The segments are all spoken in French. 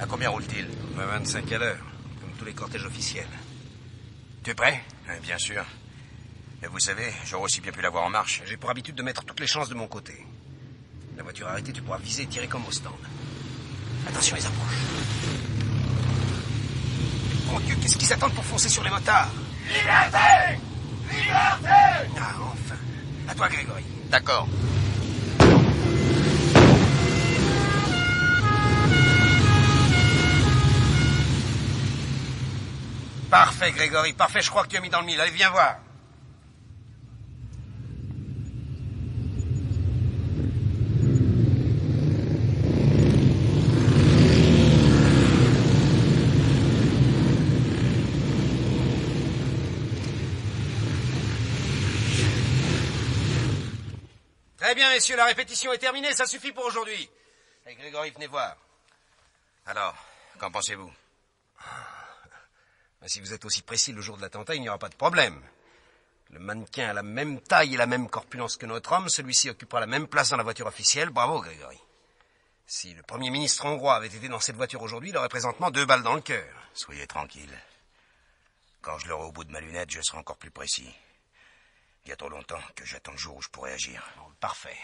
À combien roule-t-il? À 25 à l'heure, comme tous les cortèges officiels. Tu es prêt? Bien sûr. Et vous savez, j'aurais aussi bien pu l'avoir en marche. J'ai pour habitude de mettre toutes les chances de mon côté. La voiture arrêtée, tu pourras viser et tirer comme au stand. Attention, ils approchent. Mon Dieu, qu'est-ce qu'ils attendent pour foncer sur les motards? Liberté! Liberté! Ah, enfin. À toi, Grégory. D'accord. Parfait, Grégory, parfait, je crois que tu as mis dans le mille. Allez, viens voir. Très bien, messieurs, la répétition est terminée, ça suffit pour aujourd'hui. Allez, Grégory, venez voir. Alors, qu'en pensez-vous? Si vous êtes aussi précis le jour de l'attentat, il n'y aura pas de problème. Le mannequin a la même taille et la même corpulence que notre homme. Celui-ci occupera la même place dans la voiture officielle. Bravo, Grégory. Si le Premier ministre hongrois avait été dans cette voiture aujourd'hui, il aurait présentement 2 balles dans le cœur. Soyez tranquille. Quand je l'aurai au bout de ma lunette, je serai encore plus précis. Il y a trop longtemps que j'attends le jour où je pourrai agir. Bon, parfait.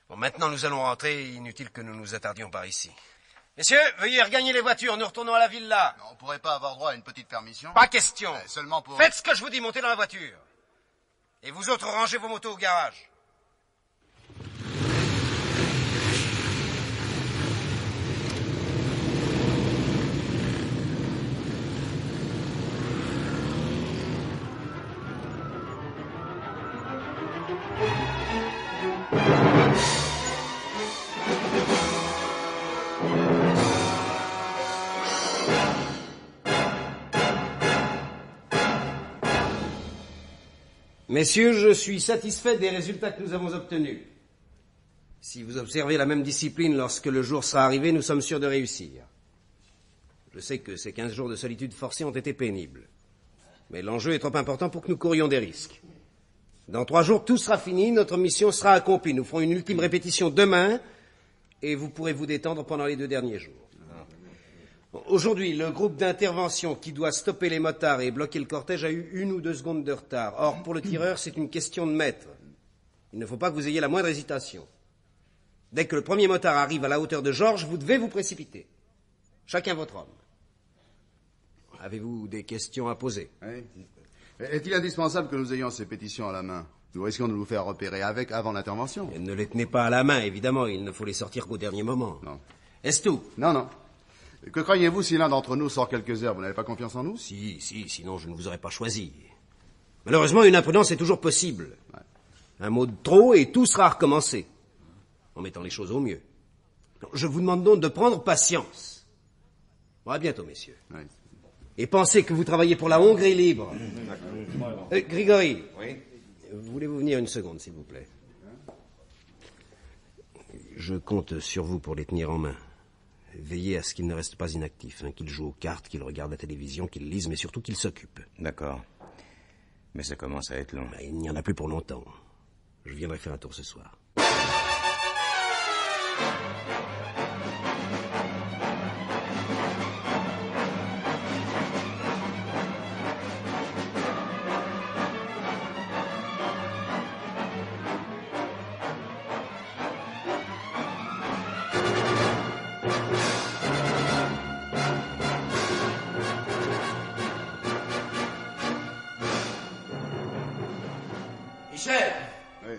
Bon, maintenant nous allons rentrer. Inutile que nous nous attardions par ici. Messieurs, veuillez regagner les voitures. Nous retournons à la villa. On pourrait pas avoir droit à une petite permission? Pas question. Seulement pour... Faites ce que je vous dis, montez dans la voiture. Et vous autres, rangez vos motos au garage. Messieurs, je suis satisfait des résultats que nous avons obtenus. Si vous observez la même discipline lorsque le jour sera arrivé, nous sommes sûrs de réussir. Je sais que ces 15 jours de solitude forcée ont été pénibles. Mais l'enjeu est trop important pour que nous courions des risques. Dans 3 jours, tout sera fini, notre mission sera accomplie. Nous ferons une ultime répétition demain, et vous pourrez vous détendre pendant les 2 derniers jours. Aujourd'hui, le groupe d'intervention qui doit stopper les motards et bloquer le cortège a eu 1 ou 2 secondes de retard. Or, pour le tireur, c'est une question de mètre. Il ne faut pas que vous ayez la moindre hésitation. Dès que le premier motard arrive à la hauteur de Georges, vous devez vous précipiter. Chacun votre homme. Avez-vous des questions à poser? Oui. Est-il indispensable que nous ayons ces pétitions à la main? Nous risquons de nous faire repérer avec avant l'intervention. Et ne les tenez pas à la main, évidemment. Il ne faut les sortir qu'au dernier moment. Non. Est-ce tout? Non, non. Que croyez-vous si l'un d'entre nous sort quelques heures? Vous n'avez pas confiance en nous? Si, sinon je ne vous aurais pas choisi. Malheureusement, une imprudence est toujours possible. Ouais. Un mot de trop et tout sera recommencé. En mettant les choses au mieux. Je vous demande donc de prendre patience. Bon, à bientôt, messieurs. Oui. Et pensez que vous travaillez pour la Hongrie libre. Grigory. Oui? Voulez-vous venir une seconde, s'il vous plaît? Je compte sur vous pour les tenir en main. Veillez à ce qu'ils ne restent pas inactifs, qu'ils jouent aux cartes, qu'ils regardent la télévision, qu'ils lisent, mais surtout qu'ils s'occupent. D'accord. Mais ça commence à être long. Il n'y en a plus pour longtemps. Je viendrai faire un tour ce soir. Michel! Oui.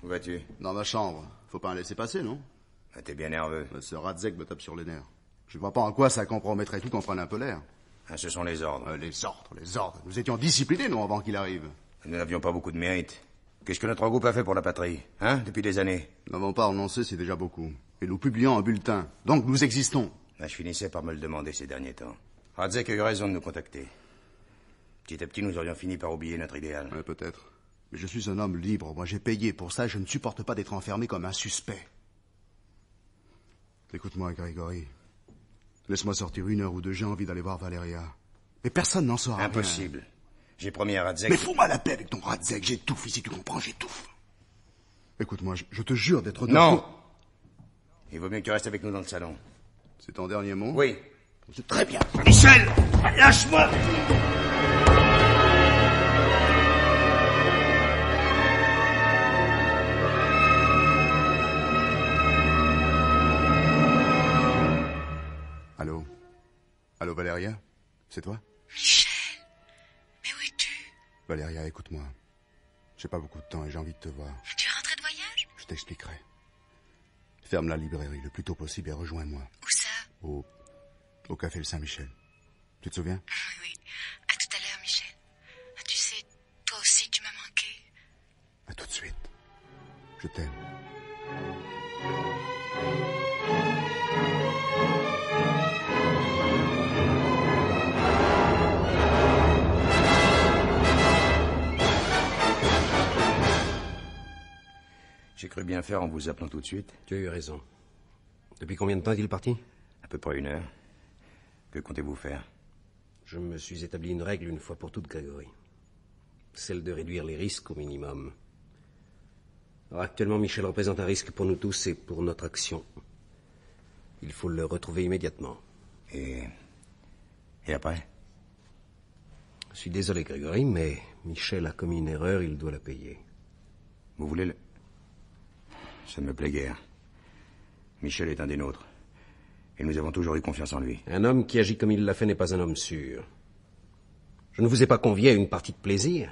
Où vas-tu? Dans ma chambre. Faut pas en laisser passer, non? Ah, t'es bien nerveux. Ce Radzek me tape sur les nerfs. Je vois pas en quoi ça compromettrait tout qu'on prenne un peu l'air. Ah, ce sont les ordres. Les ordres. Nous étions disciplinés, non, avant qu'il arrive. Nous n'avions pas beaucoup de mérite. Qu'est-ce que notre groupe a fait pour la patrie, depuis des années? Nous n'avons pas renoncé, c'est déjà beaucoup. Et nous publions un bulletin. Donc nous existons. Ah, je finissais par me le demander ces derniers temps. Radzek a eu raison de nous contacter. Petit à petit, nous aurions fini par oublier notre idéal. Ouais, peut-être. Mais je suis un homme libre. Moi, j'ai payé pour ça. Je ne supporte pas d'être enfermé comme un suspect. Écoute-moi, Grégory. Laisse-moi sortir 1 heure ou 2, j'ai envie d'aller voir Valéria. Mais personne n'en saura rien. Impossible. J'ai promis à Radzek... Mais fous-moi la paix avec ton Radzek. J'étouffe, ici, tu comprends, j'étouffe. Écoute-moi, je te jure d'être... Non. Il vaut mieux que tu restes avec nous dans le salon. C'est ton dernier mot? Oui. C'est très bien. Michel, lâche-moi! Allô? Allô, Valéria? C'est toi? Michel, mais où es-tu? Valéria, écoute-moi. J'ai pas beaucoup de temps et j'ai envie de te voir. Tu es rentré de voyage? Je t'expliquerai. Ferme la librairie le plus tôt possible et rejoins-moi. Où ça? Au café le Saint-Michel. Tu te souviens? Oui. À tout à l'heure, Michel. Tu sais, toi aussi, tu m'as manqué. À tout de suite. Je t'aime. J'ai cru bien faire en vous appelant tout de suite. Tu as eu raison. Depuis combien de temps est-il parti? À peu près 1 heure. Que comptez-vous faire? Je me suis établi une règle une fois pour toutes, Grégory. Celle de réduire les risques au minimum. Alors actuellement, Michel représente un risque pour nous tous et pour notre action. Il faut le retrouver immédiatement. Et après? Je suis désolé, Grégory, mais Michel a commis une erreur, il doit la payer. Vous voulez le... Ça ne me plaît guère. Michel est un des nôtres. Et nous avons toujours eu confiance en lui. Un homme qui agit comme il l'a fait n'est pas un homme sûr. Je ne vous ai pas convié à une partie de plaisir.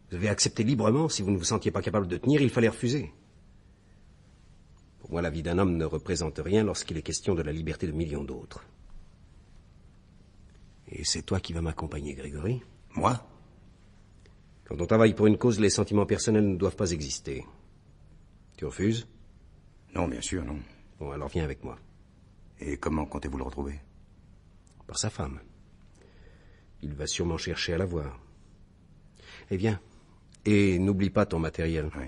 Vous avez accepté librement. Si vous ne vous sentiez pas capable de tenir, il fallait refuser. Pour moi, la vie d'un homme ne représente rien lorsqu'il est question de la liberté de millions d'autres. Et c'est toi qui vas m'accompagner, Grégory. Moi? Quand on travaille pour une cause, les sentiments personnels ne doivent pas exister. Tu refuses? Non, bien sûr, non. Bon, alors viens avec moi. Et comment comptez-vous le retrouver? Par sa femme. Il va sûrement chercher à la voir. Eh bien, et n'oublie pas ton matériel. Oui.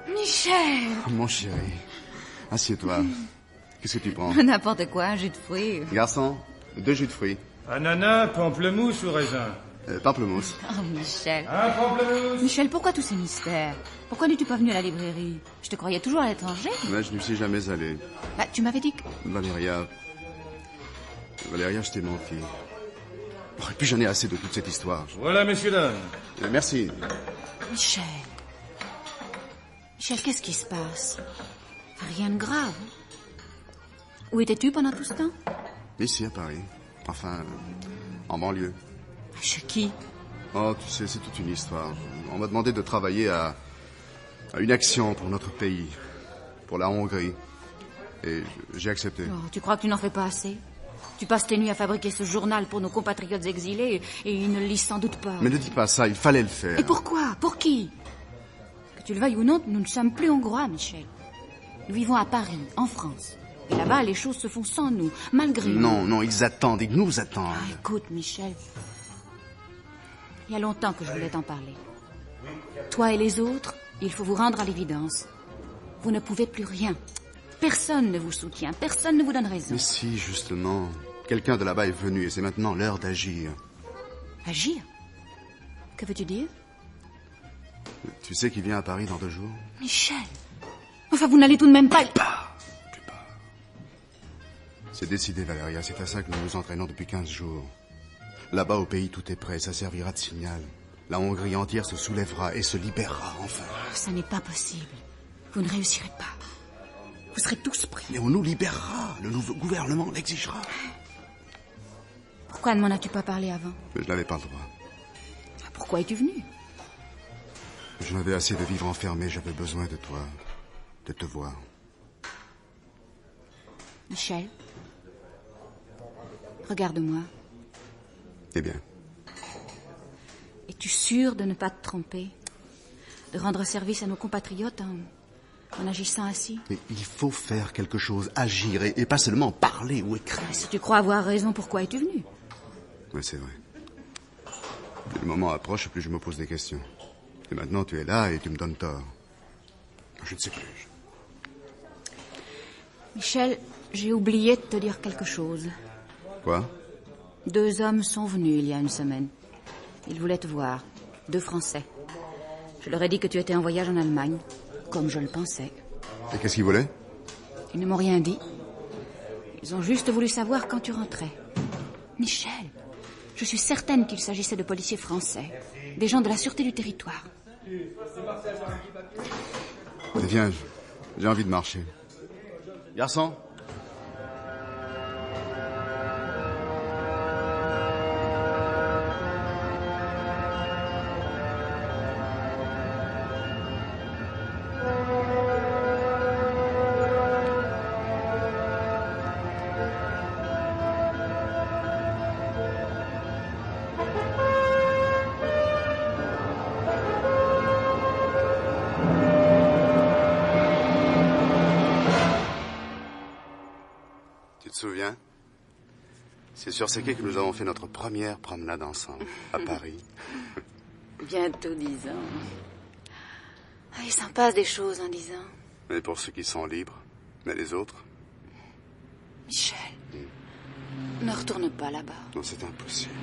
Michel! Oh, mon chéri, assieds-toi. Qu'est-ce que tu prends? N'importe quoi, un jus de fruits. Garçon, 2 jus de fruits. Ananas, pamplemousse ou raisin? Pamplemousse. Oh, Michel. Un pamplemousse? Michel, pourquoi tous ces mystères? Pourquoi n'es-tu pas venu à la librairie? Je te croyais toujours à l'étranger. Mais je ne suis jamais allé. Bah, tu m'avais dit que... Valéria, je t'ai menti. Oh, et puis j'en ai assez de toute cette histoire. Voilà, messieurs, dames. Merci. Michel. Michel, qu'est-ce qui se passe? Rien de grave. Où étais-tu pendant tout ce temps? Ici, à Paris. Enfin, en banlieue. Chez qui? Oh, tu sais, c'est toute une histoire. On m'a demandé de travailler à une action pour notre pays, pour la Hongrie. Et j'ai accepté. Oh, tu crois que tu n'en fais pas assez? Tu passes tes nuits à fabriquer ce journal pour nos compatriotes exilés et ils ne le lisent sans doute pas. Mais ne dis pas ça, il fallait le faire. Et pourquoi? Pour qui? Que tu le veuilles ou non, nous ne sommes plus hongrois, Michel. Nous vivons à Paris, en France. Et là-bas, les choses se font sans nous, malgré nous. Non, ils attendent, ils nous attendent. Ah, écoute, Michel. Il y a longtemps que je voulais t'en parler. Toi et les autres, il faut vous rendre à l'évidence. Vous ne pouvez plus rien. Personne ne vous soutient, personne ne vous donne raison. Mais si, justement. Quelqu'un de là-bas est venu et c'est maintenant l'heure d'agir. Agir? Que veux-tu dire? Tu sais qu'il vient à Paris dans 2 jours? Michel. Enfin, vous n'allez tout de même pas... Plus pas. C'est décidé, Valéria. C'est à ça que nous nous entraînons depuis 15 jours. Là-bas, au pays, tout est prêt. Ça servira de signal. La Hongrie entière se soulèvera et se libérera, enfin. Ça n'est pas possible. Vous ne réussirez pas. Vous serez tous pris. Mais on nous libérera. Le nouveau gouvernement l'exigera. Pourquoi ne m'en as-tu pas parlé avant? Je n'avais pas le droit. Pourquoi es-tu venu? J'en avais assez de vivre enfermé. J'avais besoin de toi. De te voir. Michel, regarde-moi. Eh bien. Es-tu sûr de ne pas te tromper? De rendre service à nos compatriotes en agissant ainsi? Mais il faut faire quelque chose, agir, et pas seulement parler ou écrire. Si tu crois avoir raison, pourquoi es-tu venu? Oui, c'est vrai. Plus le moment approche, plus je me pose des questions. Et maintenant, tu es là et tu me donnes tort. Je ne sais plus. Michel, j'ai oublié de te dire quelque chose. Quoi? 2 hommes sont venus il y a une semaine. Ils voulaient te voir. 2 Français. Je leur ai dit que tu étais en voyage en Allemagne, comme je le pensais. Et qu'est-ce qu'ils voulaient? Ils ne m'ont rien dit. Ils ont juste voulu savoir quand tu rentrais. Michel, je suis certaine qu'il s'agissait de policiers français, des gens de la sûreté du territoire. Viens, j'ai envie de marcher. Garçon? Tu te souviens? C'est sur ces quais que nous avons fait notre première promenade ensemble, à Paris. Bientôt 10 ans. Ah, il s'en passe des choses en 10 ans. Mais pour ceux qui sont libres, mais les autres? Michel, ne retourne pas là-bas. Non, c'est impossible.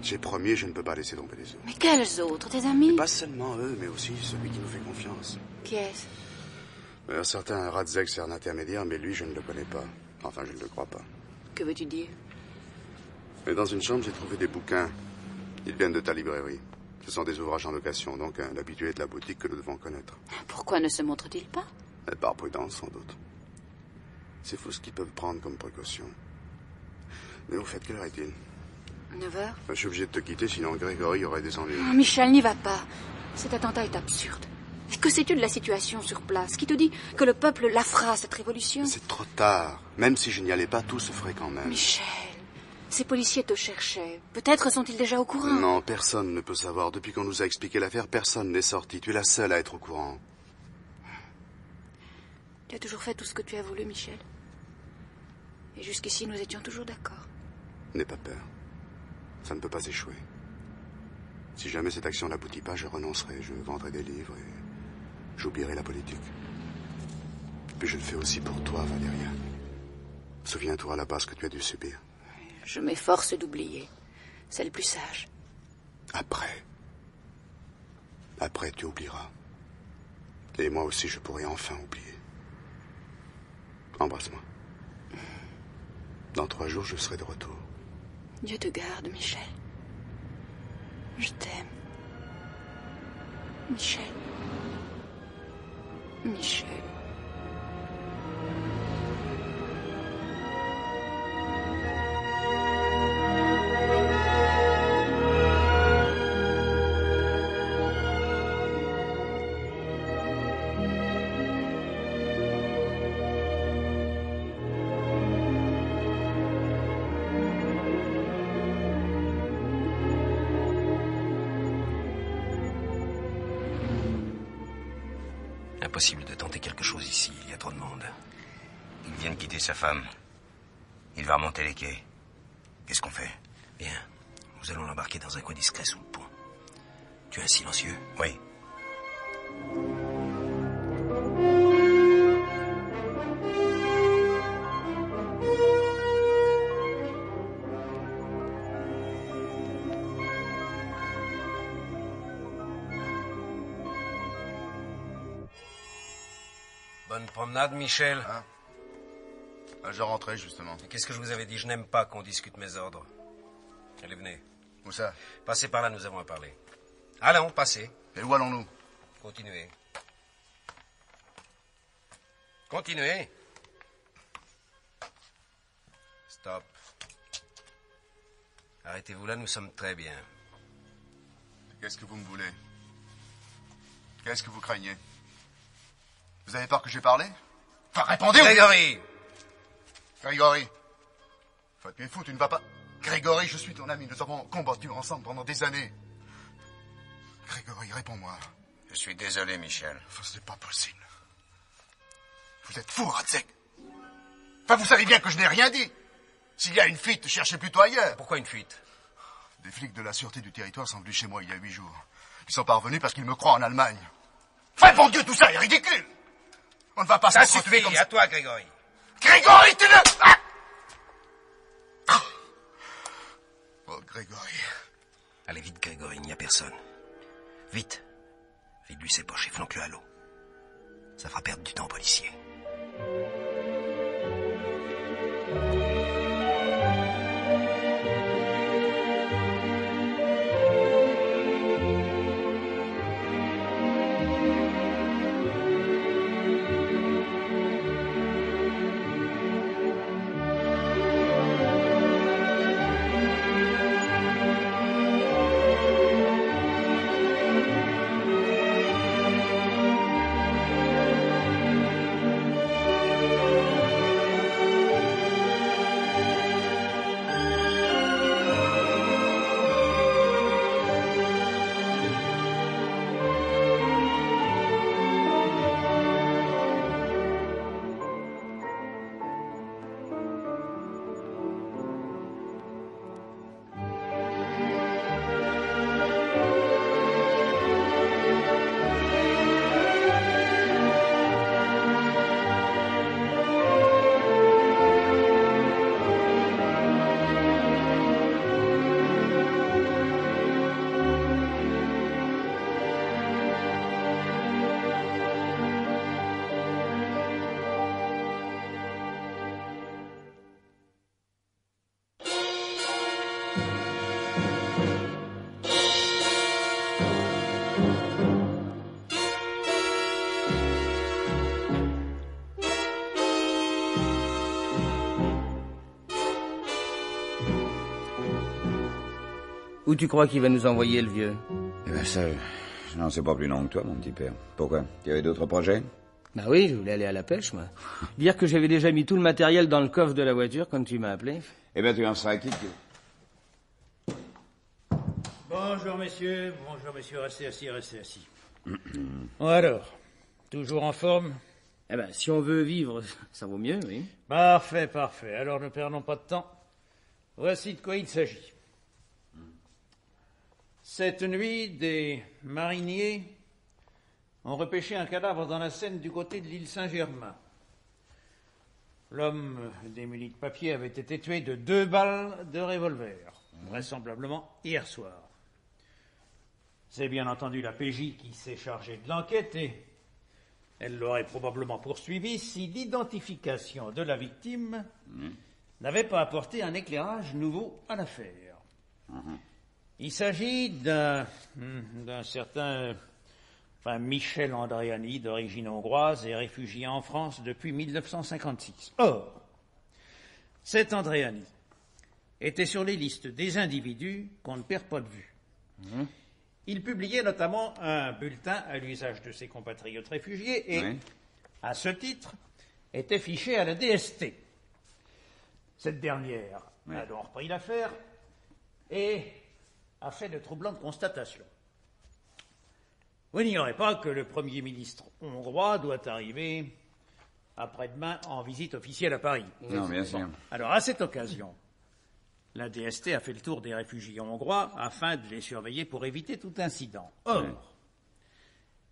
J'ai promis, je ne peux pas laisser tomber les autres. Mais quels autres? Tes amis? Et pas seulement eux, mais aussi celui qui nous fait confiance. Qui est-ce? Un certain Radzek sert d'intermédiaire, mais lui, je ne le connais pas. Enfin, je ne le crois pas. Que veux-tu dire? Mais dans une chambre, j'ai trouvé des bouquins. Ils viennent de ta librairie. Ce sont des ouvrages en location, donc un habitué de la boutique que nous devons connaître. Pourquoi ne se montre-t-il pas? Par prudence, sans doute. C'est fou ce qu'ils peuvent prendre comme précaution. Mais au fait, quelle heure est-il? 9 heures? Je suis obligé de te quitter, sinon Grégory aurait des ennuis. Oh, Michel, n'y va pas. Cet attentat est absurde. Et que sais-tu de la situation sur place? Qui te dit que le peuple la fera, cette révolution? C'est trop tard. Même si je n'y allais pas, tout se ferait quand même. Michel, ces policiers te cherchaient. Peut-être sont-ils déjà au courant? Non, personne ne peut savoir. Depuis qu'on nous a expliqué l'affaire, personne n'est sorti. Tu es la seule à être au courant. Tu as toujours fait tout ce que tu as voulu, Michel. Et jusqu'ici, nous étions toujours d'accord. N'aie pas peur. Ça ne peut pas échouer. Si jamais cette action n'aboutit pas, je renoncerai. Je vendrai des livres et j'oublierai la politique. Puis je le fais aussi pour toi, Valéria. Souviens-toi là-bas ce que tu as dû subir. Je m'efforce d'oublier. C'est le plus sage. Après, tu oublieras. Et moi aussi, je pourrai enfin oublier. Embrasse-moi. Dans 3 jours, je serai de retour. Dieu te garde, Michel. Je t'aime. Michel. Michel. Impossible de tenter quelque chose ici, il y a trop de monde. Il vient de quitter sa femme. Il va remonter les quais. Qu'est-ce qu'on fait? Bien. Nous allons l'embarquer dans un coin discret sous le pont. Tu es un silencieux? Oui. Bonne promenade, Michel. Hein? Je rentrais, justement. Et qu'est-ce que je vous avais dit? Je n'aime pas qu'on discute mes ordres. Allez, venez. Où ça? Passez par là, nous avons à parler. Allons, passez. Et où allons-nous? Continuez. Continuez. Stop. Arrêtez-vous là, nous sommes très bien. Qu'est-ce que vous me voulez? Qu'est-ce que vous craignez? Vous avez peur que j'ai parlé? Enfin, répondez! Grégory! Grégory! Enfin, tu es fou, tu ne vas pas... Grégory, je suis ton ami, nous avons combattu ensemble pendant des années. Grégory, réponds-moi. Je suis désolé, Michel. Enfin, ce n'est pas possible. Vous êtes fou, Radzek. Enfin, vous savez bien que je n'ai rien dit. S'il y a une fuite, cherchez plutôt ailleurs. Pourquoi une fuite? Des flics de la sûreté du territoire sont venus chez moi il y a 8 jours. Ils sont pas revenus parce qu'ils me croient en Allemagne. Enfin, bon Dieu, tout ça est ridicule. On ne va pas Ça s'entretuer suffit, à toi, Grégory. Grégory, tu ne... Ah oh, Grégory. Allez vite, Grégory, il n'y a personne. Vite. Vide-lui ses poches et flanque-le à l'eau. Ça fera perdre du temps aux policiers. Où tu crois qu'il va nous envoyer, le vieux? Eh ben ça, je n'en sais pas plus long que toi, mon petit père. Pourquoi? Tu avais d'autres projets? Bah oui, je voulais aller à la pêche, moi. Dire que j'avais déjà mis tout le matériel dans le coffre de la voiture quand tu m'as appelé. Eh ben tu en seras quitte. Bonjour, messieurs. Bonjour, messieurs. Restez assis. Bon, alors, toujours en forme? Eh ben, si on veut vivre, ça vaut mieux, oui. Parfait. Alors, ne perdons pas de temps. Voici de quoi il s'agit. Cette nuit, des mariniers ont repêché un cadavre dans la Seine du côté de l'île Saint-Germain. L'homme démuni de papier avait été tué de 2 balles de revolver, vraisemblablement hier soir. C'est bien entendu la PJ qui s'est chargée de l'enquête et elle l'aurait probablement poursuivi si l'identification de la victime n'avait pas apporté un éclairage nouveau à l'affaire. Il s'agit d'un certain Michel Andréani, d'origine hongroise et réfugié en France depuis 1956. Or, cet Andréani était sur les listes des individus qu'on ne perd pas de vue. Il publiait notamment un bulletin à l'usage de ses compatriotes réfugiés et, à ce titre, était fiché à la DST. Cette dernière a donc repris l'affaire et a fait de troublantes constatations. Vous n'ignorez pas que le Premier ministre hongrois doit arriver après-demain en visite officielle à Paris. Non, bien sûr. Alors, à cette occasion, la DST a fait le tour des réfugiés hongrois afin de les surveiller pour éviter tout incident. Or,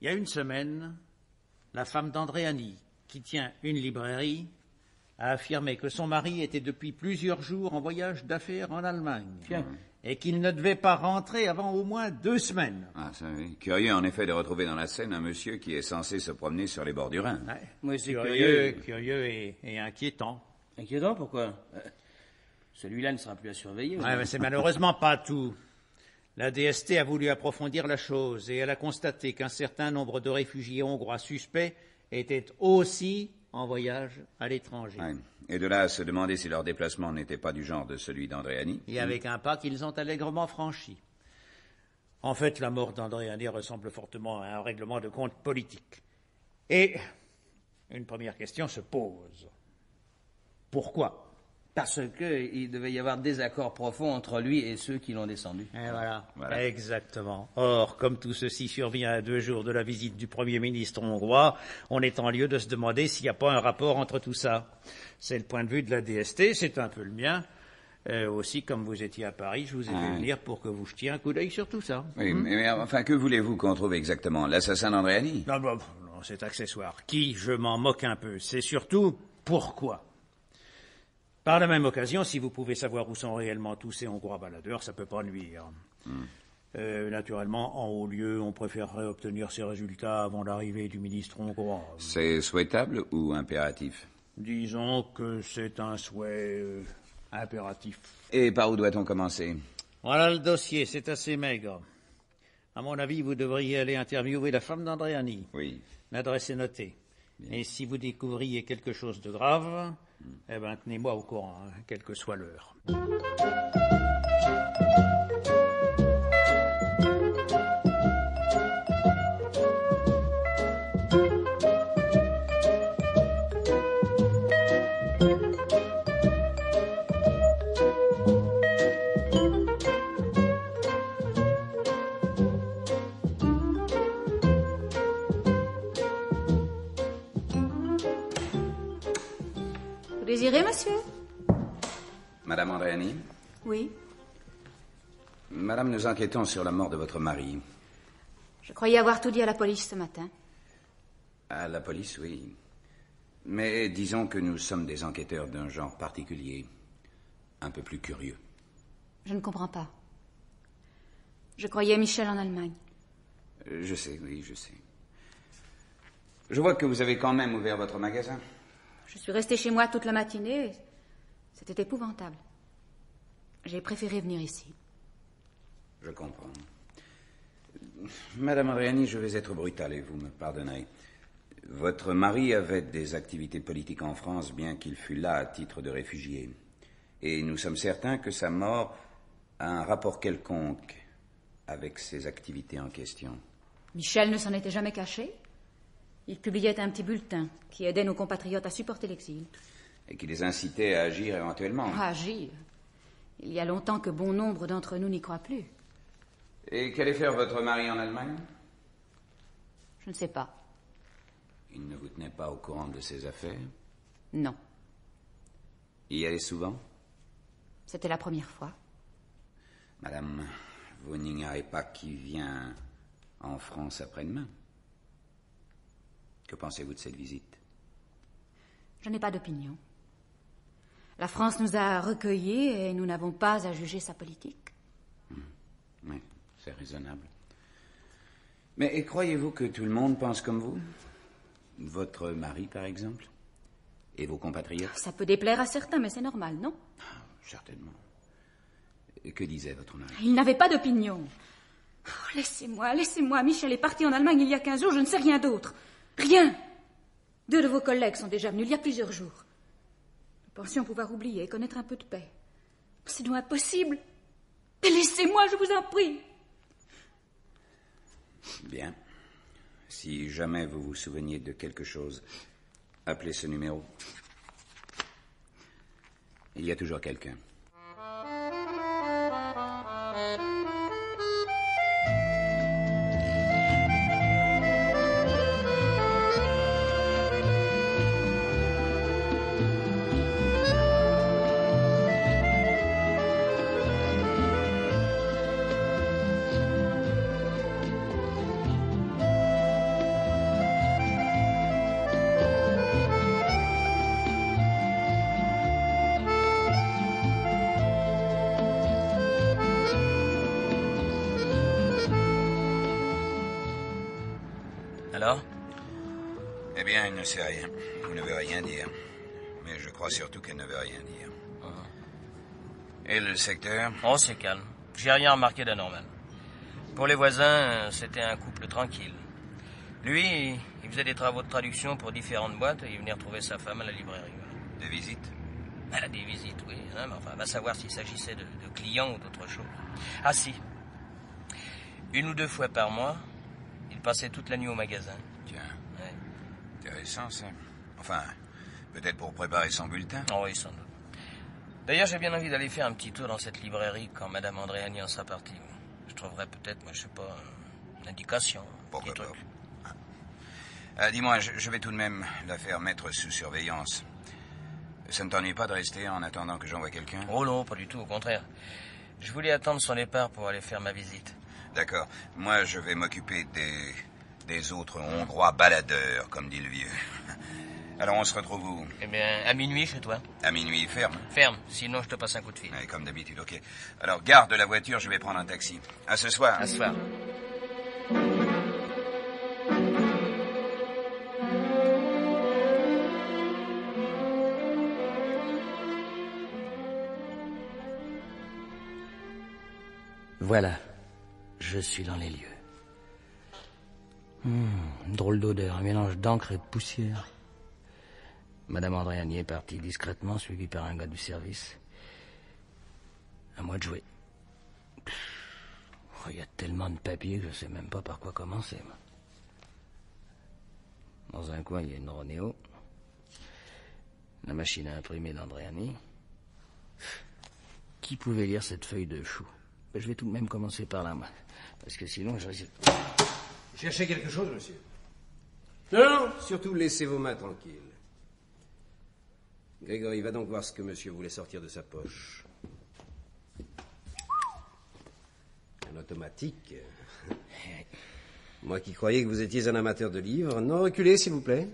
il y a une semaine, la femme d'Andréani, qui tient une librairie, a affirmé que son mari était depuis plusieurs jours en voyage d'affaires en Allemagne. Et qu'il ne devait pas rentrer avant au moins 2 semaines. Ah, ça oui. Curieux, en effet, de retrouver dans la Seine un monsieur qui est censé se promener sur les bords du Rhin. Ouais. Moi, c'est Curieux et inquiétant. Inquiétant, pourquoi? Celui-là ne sera plus à surveiller. Ouais, mais c'est malheureusement pas tout. La DST a voulu approfondir la chose et elle a constaté qu'un certain nombre de réfugiés hongrois suspects étaient aussi en voyage à l'étranger. Ouais. Et de là à se demander si leur déplacement n'était pas du genre de celui d'Andréani. Et avec un pas qu'ils ont allègrement franchi. En fait, la mort d'Andréani ressemble fortement à un règlement de compte politique. Et une première question se pose. Pourquoi? Parce qu'il devait y avoir des accords profonds entre lui et ceux qui l'ont descendu. Et voilà. Exactement. Or, comme tout ceci survient à 2 jours de la visite du Premier ministre hongrois, on est en lieu de se demander s'il n'y a pas un rapport entre tout ça. C'est le point de vue de la DST, c'est un peu le mien, Aussi, comme vous étiez à Paris, je vous ai fait venir pour que vous jetiez un coup d'œil sur tout ça. Oui, mais enfin, que voulez-vous qu'on trouve exactement? L'assassin d'Andréani? Non, c'est accessoire. Qui, je m'en moque un peu. C'est surtout pourquoi. Par la même occasion, si vous pouvez savoir où sont réellement tous ces Hongrois baladeurs, ça peut pas nuire. Naturellement, en haut lieu, on préférerait obtenir ces résultats avant l'arrivée du ministre hongrois. C'est souhaitable ou impératif? Disons que c'est un souhait impératif. Et par où doit-on commencer? Voilà le dossier, c'est assez maigre. À mon avis, vous devriez aller interviewer la femme d'Andréani. Oui. L'adresse est notée. Bien. Et si vous découvriez quelque chose de grave, eh ben, tenez-moi au courant, quelle que soit l'heure. Vous désirez, monsieur? Madame Andréani? Oui. Madame, nous enquêtons sur la mort de votre mari. Je croyais avoir tout dit à la police ce matin. À la police, oui. Mais disons que nous sommes des enquêteurs d'un genre particulier, un peu plus curieux. Je ne comprends pas. Je croyais Michel en Allemagne. Je sais, oui, je sais. Je vois que vous avez quand même ouvert votre magasin. Je suis restée chez moi toute la matinée. C'était épouvantable. J'ai préféré venir ici. Je comprends. Madame Andréani, je vais être brutal et vous me pardonnerez. Votre mari avait des activités politiques en France, bien qu'il fût là à titre de réfugié. Et nous sommes certains que sa mort a un rapport quelconque avec ces activités en question. Michel ne s'en était jamais caché. Il publiait un petit bulletin qui aidait nos compatriotes à supporter l'exil. Et qui les incitait à agir éventuellement. À agir? Il y a longtemps que bon nombre d'entre nous n'y croient plus. Et qu'allait faire votre mari en Allemagne? Je ne sais pas. Il ne vous tenait pas au courant de ses affaires? Non. Y allait souvent? C'était la première fois. Madame, vous n'ignorez pas qui vient en France après-demain? Que pensez-vous de cette visite? Je n'ai pas d'opinion. La France nous a recueillis et nous n'avons pas à juger sa politique. Oui, c'est raisonnable. Mais croyez-vous que tout le monde pense comme vous? Votre mari, par exemple? Et vos compatriotes? Ça peut déplaire à certains, mais c'est normal, non? Certainement. Et que disait votre mari? Il n'avait pas d'opinion. Oh, laissez-moi. Michel est parti en Allemagne il y a 15 jours, je ne sais rien d'autre. Rien. 2 de vos collègues sont déjà venus il y a plusieurs jours. Nous pensions pouvoir oublier et connaître un peu de paix. C'est donc impossible. Mais laissez-moi, je vous en prie. Bien. Si jamais vous vous souveniez de quelque chose, appelez ce numéro. Il y a toujours quelqu'un. Alors? Eh bien, elle ne sait rien. Vous ne veut rien dire. Mais je crois surtout qu'elle ne veut rien dire. Et le secteur? Oh, c'est calme. J'ai rien remarqué d'anormal. Pour les voisins, c'était un couple tranquille. Lui, il faisait des travaux de traduction pour différentes boîtes et il venait retrouver sa femme à la librairie. Des visites? Des visites, oui. Mais enfin, va savoir s'il s'agissait de clients ou d'autre chose. Ah si. 1 ou 2 fois par mois, il passait toute la nuit au magasin. Tiens. Ouais. Intéressant, ça. Enfin, peut-être pour préparer son bulletin. Oh oui, sans doute. D'ailleurs, j'ai bien envie d'aller faire un petit tour dans cette librairie quand Madame Andréani en sera partie. Je trouverais peut-être, moi, je sais pas, une indication. Pourquoi pas. Dis-moi, je vais tout de même la faire mettre sous surveillance. Ça ne t'ennuie pas de rester en attendant que j'envoie quelqu'un? Oh non, pas du tout, au contraire. Je voulais attendre son départ pour aller faire ma visite. D'accord. Moi, je vais m'occuper des autres Hongrois baladeurs, comme dit le vieux. Alors, on se retrouve où? Eh bien, à minuit chez toi. À minuit, ferme. Ferme, sinon je te passe un coup de fil. Ouais, comme d'habitude, ok. Alors, garde la voiture, je vais prendre un taxi. À ce soir. À ce soir. Voilà, je suis dans les lieux. Une drôle d'odeur, un mélange d'encre et de poussière. Madame Andréani est partie discrètement, suivie par un gars du service. À moi de jouer. Il y a tellement de papiers que je sais même pas par quoi commencer. Moi. Dans un coin, il y a une Ronéo. La machine à imprimer d'Andréani. Qui pouvait lire cette feuille de chou? Je vais tout de même commencer par là, moi. Parce que sinon, je risque... Cherchez quelque chose, monsieur? Non, surtout laissez vos mains tranquilles. Grégory, va donc voir ce que monsieur voulait sortir de sa poche. Un automatique. Moi qui croyais que vous étiez un amateur de livres. Non, reculez, s'il vous plaît.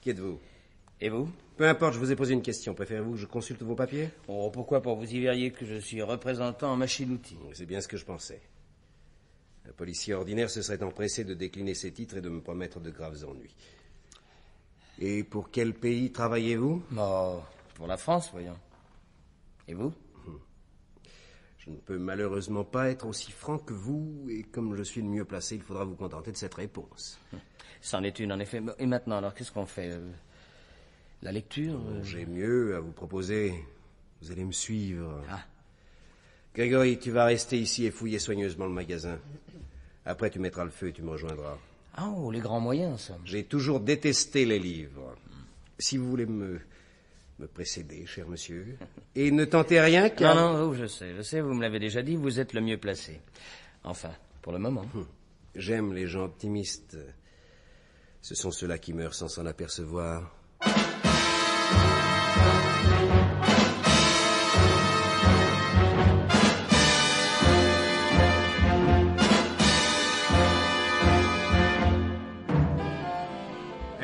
Qui êtes-vous? Et vous? Peu importe, je vous ai posé une question. Préférez-vous que je consulte vos papiers? Oh, pourquoi pas? Vous y verriez que je suis représentant en machine-outil. C'est bien ce que je pensais. Un policier ordinaire se serait empressé de décliner ses titres et de me promettre de graves ennuis. Et pour quel pays travaillez-vous? Oh, pour la France, voyons. Et vous? Je ne peux malheureusement pas être aussi franc que vous, et comme je suis le mieux placé, il faudra vous contenter de cette réponse. C'en est une, en effet. Et maintenant, alors, qu'est-ce qu'on fait? La lecture? J'ai mieux à vous proposer. Vous allez me suivre. Ah. Grégory, tu vas rester ici et fouiller soigneusement le magasin. Après, tu mettras le feu et tu me rejoindras. Ah, oh, les grands moyens, ça. J'ai toujours détesté les livres. Si vous voulez me précéder, cher monsieur, et ne tentez rien car... Non, oh, je sais, vous me l'avez déjà dit, vous êtes le mieux placé. Enfin, pour le moment. J'aime les gens optimistes. Ce sont ceux-là qui meurent sans s'en apercevoir.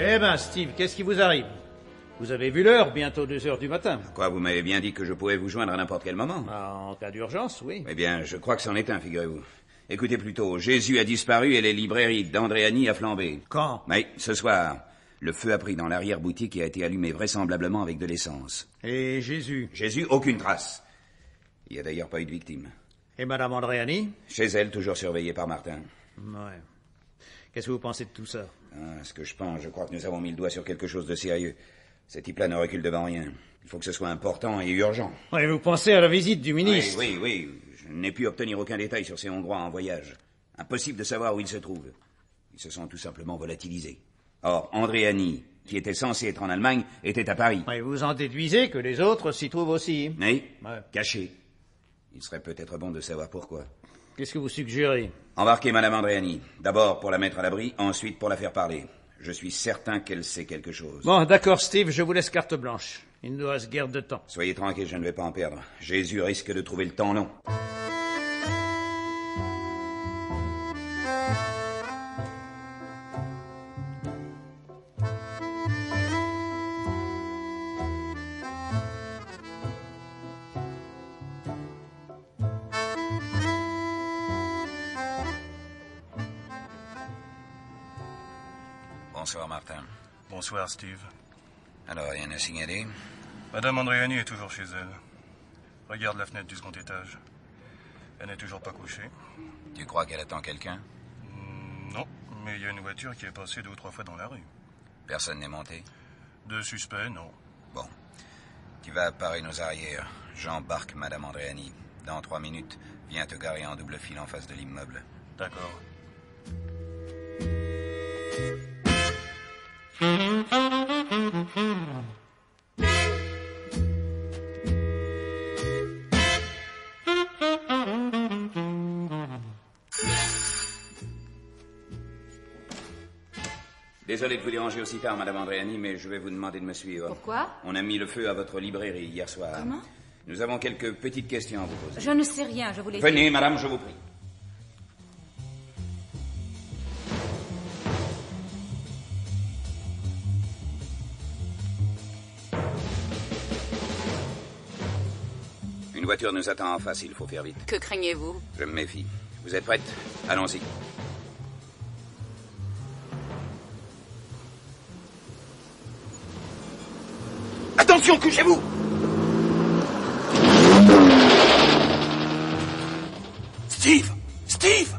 Eh ben, Steve, qu'est-ce qui vous arrive? Vous avez vu l'heure, bientôt 2 heures du matin. Quoi, vous m'avez bien dit que je pouvais vous joindre à n'importe quel moment? En cas d'urgence, oui. Eh bien, je crois que c'en est un, figurez-vous. Écoutez plutôt, Jésus a disparu et les librairies d'Andréani a flambé. Quand? Oui, ce soir. Le feu a pris dans l'arrière-boutique et a été allumé vraisemblablement avec de l'essence. Et Jésus? Jésus, aucune trace. Il n'y a d'ailleurs pas eu de victime. Et Madame Andréani? Chez elle, toujours surveillée par Martin. Ouais. Qu'est-ce que vous pensez de tout ça? Ce que je pense, je crois que nous avons mis le doigt sur quelque chose de sérieux. Ces types-là ne reculent devant rien. Il faut que ce soit important et urgent. Et vous pensez à la visite du ministre? Oui. Je n'ai pu obtenir aucun détail sur ces Hongrois en voyage. Impossible de savoir où ils se trouvent. Ils se sont tout simplement volatilisés. Or, Andréani, qui était censé être en Allemagne, était à Paris. Et vous en déduisez que les autres s'y trouvent aussi? Oui, Ouais. cachés. Il serait peut-être bon de savoir pourquoi. Qu'est-ce que vous suggérez? Embarquez Madame Andréani. D'abord pour la mettre à l'abri, ensuite pour la faire parler. Je suis certain qu'elle sait quelque chose. Bon, d'accord, Steve, je vous laisse carte blanche. Il ne nous reste guère de temps. Soyez tranquille, je ne vais pas en perdre. Jésus risque de trouver le temps long. Bonsoir, Martin. Bonsoir, Steve. Alors, rien à signaler? Madame Andréani est toujours chez elle. Regarde la fenêtre du second étage. Elle n'est toujours pas couchée. Tu crois qu'elle attend quelqu'un? Non, mais il y a une voiture qui est passée 2 ou 3 fois dans la rue. Personne n'est monté? De suspect, non. Bon. Tu vas parer nos arrières. J'embarque Madame Andréani. Dans 3 minutes, viens te garer en double file en face de l'immeuble. D'accord. Désolé de vous déranger aussi tard, Madame Andréani, mais je vais vous demander de me suivre. Pourquoi? On a mis le feu à votre librairie hier soir. Comment? Nous avons quelques petites questions à vous poser. Je ne sais rien, je voulais... Venez, madame, je vous prie. Une voiture nous attend en face, il faut faire vite. Que craignez-vous? Je me méfie. Vous êtes prête? Allons-y. Attention, couchez-vous! Steve! Steve!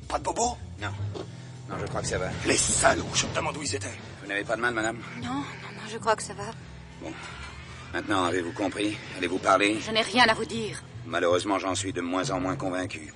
Pas de bobo? Non. Non, je crois que ça va. Les salauds, je me demande où ils étaient. Vous n'avez pas de mal, madame? Non, je crois que ça va. Bon. Maintenant, avez-vous compris? Allez-vous parler? Je n'ai rien à vous dire. Malheureusement, j'en suis de moins en moins convaincu.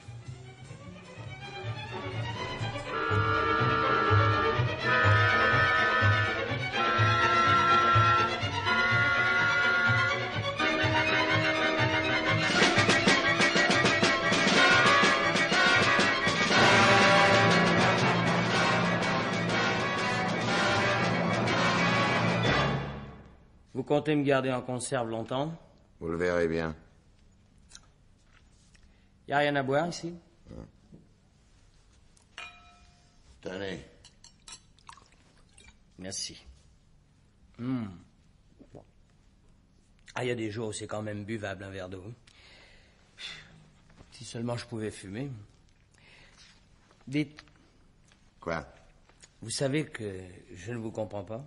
Vous comptez me garder en conserve longtemps? Vous le verrez bien. Y a rien à boire ici? Tenez. Merci. Bon. Ah, il y a des jours où c'est quand même buvable un verre d'eau. Si seulement je pouvais fumer. Dites. Quoi? Vous savez que je ne vous comprends pas?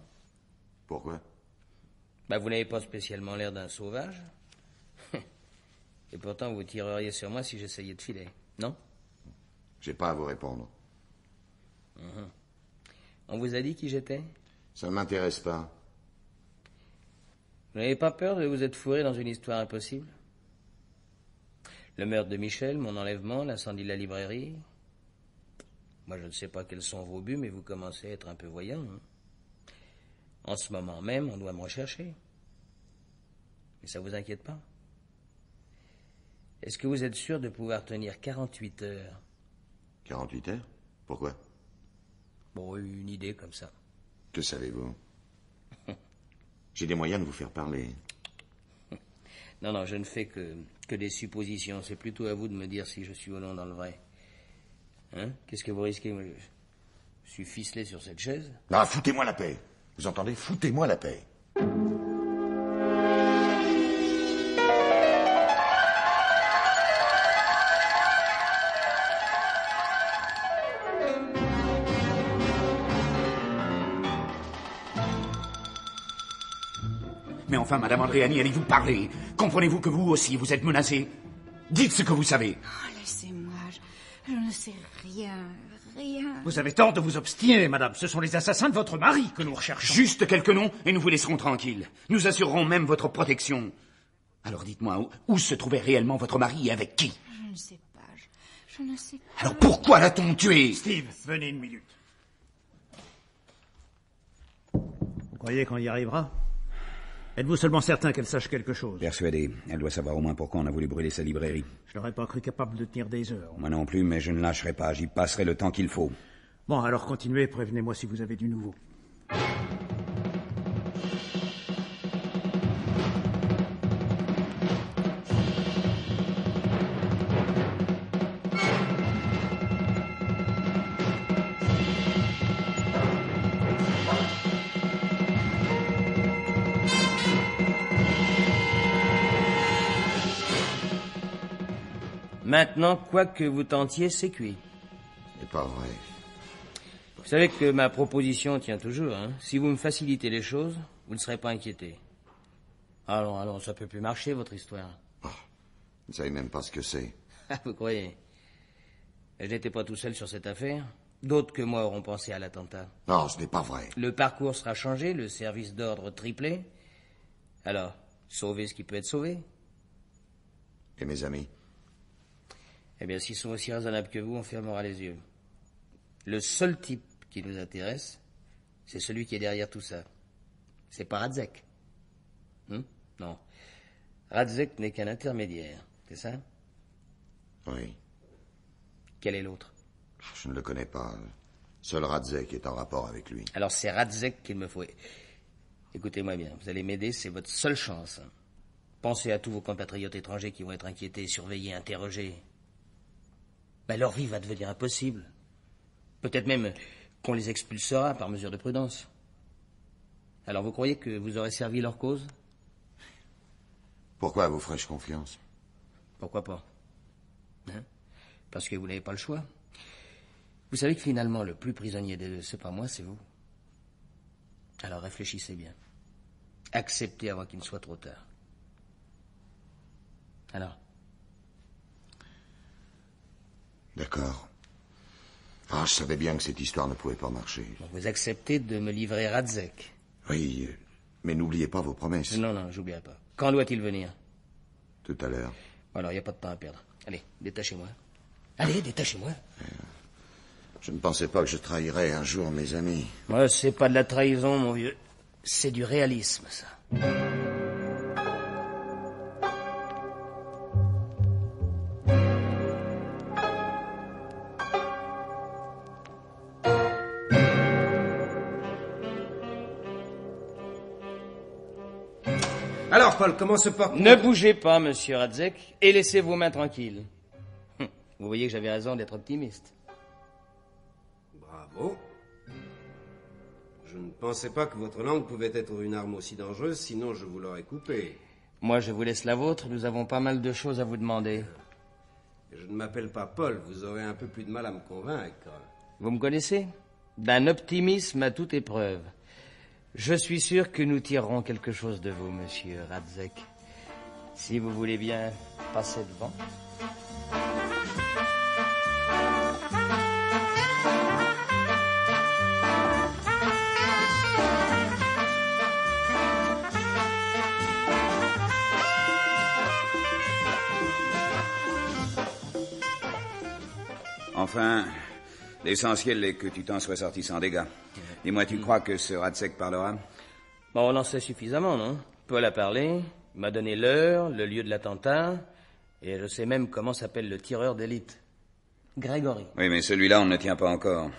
Pourquoi? Vous n'avez pas spécialement l'air d'un sauvage. Et pourtant, vous tireriez sur moi si j'essayais de filer, non? J'ai pas à vous répondre. On vous a dit qui j'étais? Ça ne m'intéresse pas. Vous n'avez pas peur de vous être fourré dans une histoire impossible? Le meurtre de Michel, mon enlèvement, l'incendie de la librairie. Moi, je ne sais pas quels sont vos buts, mais vous commencez à être un peu voyant. Hein? En ce moment même, on doit me rechercher. Mais ça vous inquiète pas? Est-ce que vous êtes sûr de pouvoir tenir 48 heures? 48 heures? Pourquoi? Bon, une idée comme ça. Que savez-vous? J'ai des moyens de vous faire parler. Non, je ne fais que des suppositions. C'est plutôt à vous de me dire si je suis ou non dans le vrai. Hein? Qu'est-ce que vous risquez? Je suis ficelé sur cette chaise. Ah, foutez-moi la paix. Vous entendez? Foutez-moi la paix. Mais enfin, Madame Andréani, allez-vous parler? Comprenez-vous que vous aussi, vous êtes menacée? Dites ce que vous savez. Oh, laissez-moi, je ne sais rien. Vous avez tort de vous obstiner, madame. Ce sont les assassins de votre mari que nous recherchons. Juste quelques noms et nous vous laisserons tranquilles. Nous assurerons même votre protection. Alors dites-moi, où se trouvait réellement votre mari et avec qui? Je ne sais pas, je ne sais pas. Alors pourquoi l'a-t-on tué? Steve, venez une minute. Vous croyez qu'on y arrivera? Êtes-vous seulement certain qu'elle sache quelque chose? Persuadé. Elle doit savoir au moins pourquoi on a voulu brûler sa librairie. Je n'aurais pas cru capable de tenir des heures. Moi non plus, mais je ne lâcherai pas. J'y passerai le temps qu'il faut. Bon, alors continuez, prévenez-moi si vous avez du nouveau. Maintenant, quoi que vous tentiez, c'est cuit. C'est pas vrai. Vous savez que ma proposition tient toujours, hein. Si vous me facilitez les choses, vous ne serez pas inquiété. Allons, ça peut plus marcher, votre histoire. Oh, vous ne savez même pas ce que c'est. Vous croyez? Je n'étais pas tout seul sur cette affaire. D'autres que moi auront pensé à l'attentat. Non, ce n'est pas vrai. Le parcours sera changé, le service d'ordre triplé. Alors, sauvez ce qui peut être sauvé. Et mes amis? Eh bien, s'ils sont aussi raisonnables que vous, on fermera les yeux. Le seul type qui nous intéresse, c'est celui qui est derrière tout ça. C'est pas Radzek. Non. Radzek n'est qu'un intermédiaire, c'est ça? Oui. Quel est l'autre? Je ne le connais pas. Seul Radzek est en rapport avec lui. Alors c'est Radzek qu'il me faut. Écoutez-moi bien, vous allez m'aider, c'est votre seule chance. Pensez à tous vos compatriotes étrangers qui vont être inquiétés, surveillés, interrogés. Leur vie va devenir impossible. Peut-être même qu'on les expulsera par mesure de prudence. Alors vous croyez que vous aurez servi leur cause? Pourquoi vous ferais-je confiance? Pourquoi pas? Parce que vous n'avez pas le choix. Vous savez que finalement, le plus prisonnier des deux, c'est pas moi, c'est vous. Alors réfléchissez bien. Acceptez avant qu'il ne soit trop tard. Alors? D'accord. Ah, je savais bien que cette histoire ne pouvait pas marcher. Donc vous acceptez de me livrer Radzek? Oui, mais n'oubliez pas vos promesses. Non, j'oublierai pas. Quand doit-il venir? Tout à l'heure. Alors, il n'y a pas de temps à perdre. Allez, détachez-moi. Allez, détachez-moi. Je ne pensais pas que je trahirais un jour mes amis. Moi, c'est pas de la trahison, mon vieux. C'est du réalisme, ça. Alors, Paul, comment se porte... Ne bougez pas, monsieur Radzek, et laissez vos mains tranquilles. Vous voyez que j'avais raison d'être optimiste. Bravo. Je ne pensais pas que votre langue pouvait être une arme aussi dangereuse, sinon je vous l'aurais coupée. Moi, je vous laisse la vôtre, nous avons pas mal de choses à vous demander. Je ne m'appelle pas Paul, vous aurez un peu plus de mal à me convaincre. Vous me connaissez? D'un optimisme à toute épreuve. Je suis sûr que nous tirerons quelque chose de vous, monsieur Radzek. Si vous voulez bien passer devant. Enfin, l'essentiel est que tu t'en sois sorti sans dégâts. Dis-moi, tu crois que ce Radzek parlera? Bon, on en sait suffisamment, non? Paul a parlé, il m'a donné l'heure, le lieu de l'attentat, et je sais même comment s'appelle le tireur d'élite. Grégory. Oui, mais celui-là, on ne le tient pas encore.